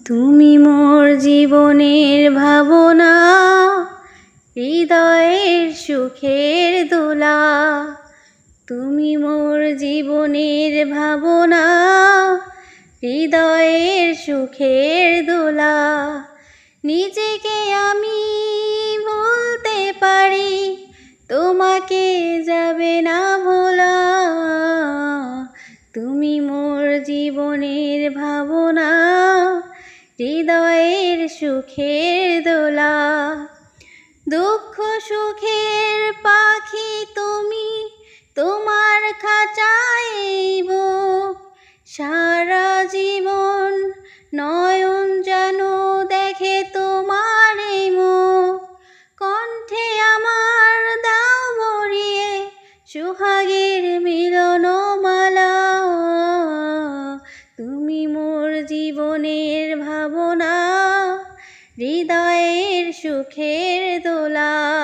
তুমি মোর জীবনের ভাবনা, হৃদয়ের সুখের দোলা। তুমি মোর জীবনের ভাবনা, হৃদয়ের সুখের দোলা। নিজেকে আমি বলতে পারি, তোমাকে যাবে না ভোলা। তুমি মোর জীবনের ভাবনা, হৃদয়ের সুখের দোলা। দুঃখ সুখের পাখি তুমি, তোমার খাঁচায় বুক। সারা জীবন নয়ন যেন দেখে তোমার এই মুখ। কণ্ঠে আমার দাও ভরিয়ে সুহাগের মিলনমালা। তুমি মোর জীবনের ভাবনা, হৃদয়ের সুখের দোলা।